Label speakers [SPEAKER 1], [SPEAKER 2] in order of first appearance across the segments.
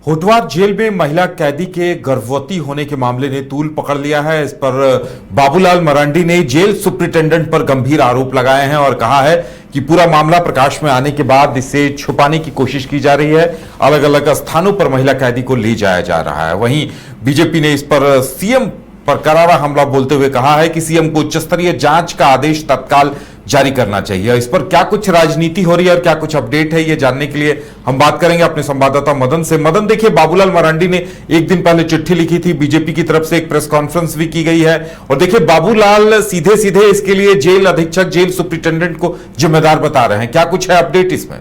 [SPEAKER 1] Hotwar jail में महिला कैदी के गर्भवती होने के मामले ने तूल पकड़ लिया है। इस पर बाबूलाल मरांडी ने जेल सुप्रिंटेंडेंट पर गंभीर आरोप लगाए हैं और कहा है कि पूरा मामला प्रकाश में आने के बाद इसे छुपाने की कोशिश की जा रही है। अलग अलग स्थानों पर महिला कैदी को ले जाया जा रहा है। वहीं बीजेपी ने इस पर सीएम पर करारा हमला बोलते हुए कहा है कि सीएम को उच्च स्तरीय जांच का आदेश तत्काल जारी करना चाहिए। इस पर क्या कुछ राजनीति हो रही है और क्या कुछ अपडेट है, ये जानने के लिए हम बात करेंगे अपने संवाददाता मदन से। मदन, देखिए, बाबूलाल मरांडी ने एक दिन पहले चिट्ठी लिखी थी, बीजेपी की तरफ से एक प्रेस कॉन्फ्रेंस भी की गई है और देखिए बाबूलाल सीधे सीधे इसके लिए जेल अधीक्षक, जेल सुप्रिंटेंडेंट को जिम्मेदार बता रहे हैं। क्या कुछ है अपडेट इसमें?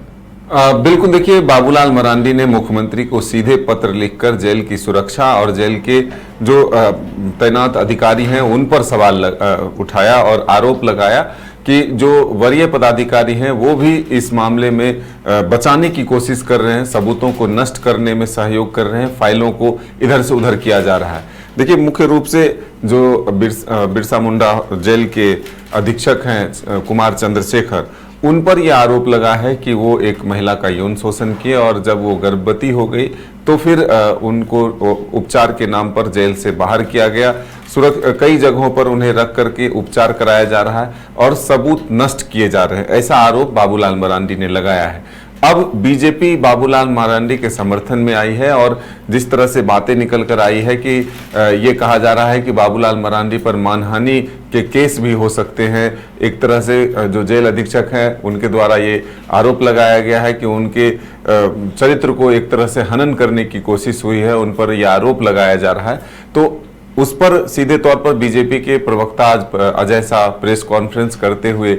[SPEAKER 2] बिल्कुल, देखिए, बाबूलाल मरांडी ने मुख्यमंत्री को सीधे पत्र लिखकर जेल की सुरक्षा और जेल के जो तैनात अधिकारी हैं उन पर सवाल उठाया और आरोप लगाया कि जो वरीय पदाधिकारी हैं वो भी इस मामले में बचाने की कोशिश कर रहे हैं, सबूतों को नष्ट करने में सहयोग कर रहे हैं, फाइलों को इधर से उधर किया जा रहा है। देखिए, मुख्य रूप से जो बिरसा मुंडा जेल के अधीक्षक हैं कुमार चंद्रशेखर, उन पर यह आरोप लगा है कि वो एक महिला का यौन शोषण किए और जब वो गर्भवती हो गई तो फिर उनको उपचार के नाम पर जेल से बाहर किया गया। कई जगहों पर उन्हें रख करके उपचार कराया जा रहा है और सबूत नष्ट किए जा रहे हैं, ऐसा आरोप बाबूलाल मरांडी ने लगाया है। अब बीजेपी बाबूलाल मरांडी के समर्थन में आई है और जिस तरह से बातें निकल कर आई है कि ये कहा जा रहा है कि बाबूलाल मरांडी पर मानहानि के केस भी हो सकते हैं। एक तरह से जो जेल अधीक्षक हैं उनके द्वारा ये आरोप लगाया गया है कि उनके चरित्र को एक तरह से हनन करने की कोशिश हुई है, उन पर यह आरोप लगाया जा रहा है। तो उस पर सीधे तौर पर बीजेपी के प्रवक्ता आज अजय शाह प्रेस कॉन्फ्रेंस करते हुए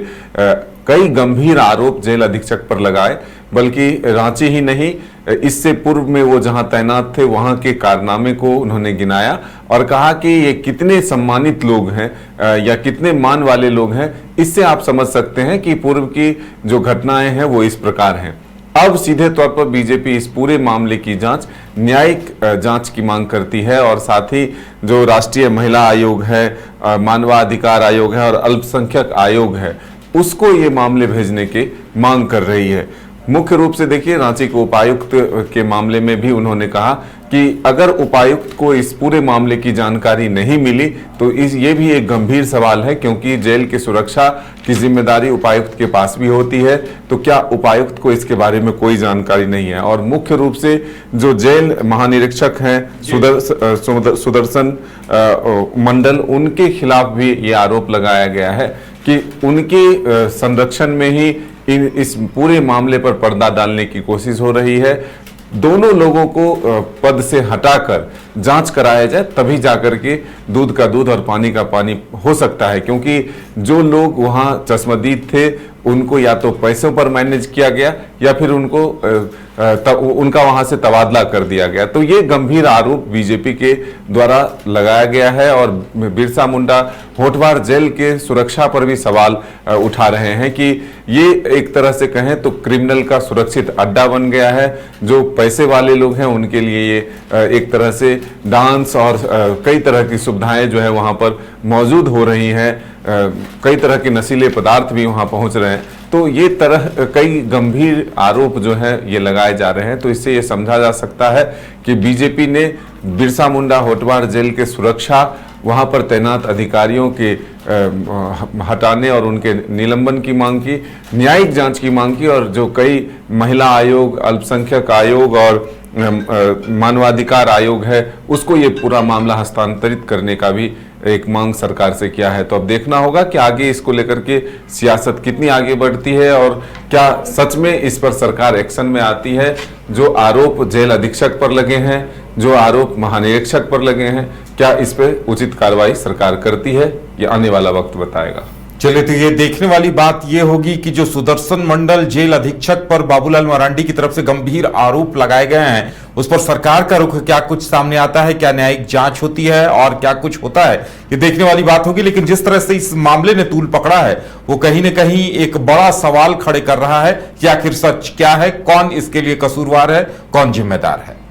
[SPEAKER 2] कई गंभीर आरोप जेल अधीक्षक पर लगाए, बल्कि रांची ही नहीं, इससे पूर्व में वो जहां तैनात थे वहां के कारनामे को उन्होंने गिनाया और कहा कि ये कितने सम्मानित लोग हैं या कितने मान वाले लोग हैं। इससे आप समझ सकते हैं कि पूर्व की जो घटनाएं हैं वो इस प्रकार हैं। अब सीधे तौर पर बीजेपी इस पूरे मामले की जांच, न्यायिक जांच की मांग करती है और साथ ही जो राष्ट्रीय महिला आयोग है, मानवाधिकार आयोग है और अल्पसंख्यक आयोग है, उसको ये मामले भेजने की मांग कर रही है। मुख्य रूप से देखिए, रांची के उपायुक्त के मामले में भी उन्होंने कहा कि अगर उपायुक्त को इस पूरे मामले की जानकारी नहीं मिली तो ये भी एक गंभीर सवाल है, क्योंकि जेल की सुरक्षा की जिम्मेदारी उपायुक्त के पास भी होती है। तो क्या उपायुक्त को इसके बारे में कोई जानकारी नहीं है? और मुख्य रूप से जो जेल महानिरीक्षक हैं सुदर्शन मंडल, उनके खिलाफ भी ये आरोप लगाया गया है कि उनके संरक्षण में ही इस पूरे मामले पर पर्दा डालने की कोशिश हो रही है। दोनों लोगों को पद से हटाकर जांच कराया जाए, तभी जाकर के दूध का दूध और पानी का पानी हो सकता है, क्योंकि जो लोग वहां चश्मदीद थे उनको या तो पैसों पर मैनेज किया गया या फिर उनको उनका वहां से तबादला कर दिया गया। तो ये गंभीर आरोप बीजेपी के द्वारा लगाया गया है और बिरसा मुंडा होटवार जेल के सुरक्षा पर भी सवाल उठा रहे हैं कि ये एक तरह से कहें तो क्रिमिनल का सुरक्षित अड्डा बन गया है। जो पैसे वाले लोग हैं उनके लिए ये एक तरह से डांस और कई तरह की सुविधाएं जो है वहां पर मौजूद हो रही हैं, कई तरह के नशीले पदार्थ भी वहां पहुंच रहे हैं। तो ये कई गंभीर आरोप जो है ये लगाए जा रहे हैं। तो इससे ये समझा जा सकता है कि बीजेपी ने बिरसा मुंडा होटवार जेल के सुरक्षा, वहां पर तैनात अधिकारियों के हटाने और उनके निलंबन की मांग की, न्यायिक जांच की मांग की और जो कई महिला आयोग, अल्पसंख्यक आयोग और मानवाधिकार आयोग है उसको ये पूरा मामला हस्तांतरित करने का भी एक मांग सरकार से किया है। तो अब देखना होगा कि आगे इसको लेकर के सियासत कितनी आगे बढ़ती है और क्या सच में इस पर सरकार एक्शन में आती है। जो आरोप जेल अधीक्षक पर लगे हैं, जो आरोप महानिरीक्षक पर लगे हैं, क्या इस पर उचित कार्रवाई सरकार करती है, ये आने वाला वक्त बताएगा।
[SPEAKER 1] चलिए, तो ये देखने वाली बात ये होगी कि जो सुदर्शन मंडल जेल अधीक्षक पर बाबूलाल मरांडी की तरफ से गंभीर आरोप लगाए गए हैं उस पर सरकार का रुख क्या कुछ सामने आता है, क्या न्यायिक जांच होती है और क्या कुछ होता है, ये देखने वाली बात होगी। लेकिन जिस तरह से इस मामले ने तूल पकड़ा है वो कहीं न कहीं एक बड़ा सवाल खड़े कर रहा है कि आखिर सच क्या है, कौन इसके लिए कसूरवार है, कौन जिम्मेदार है।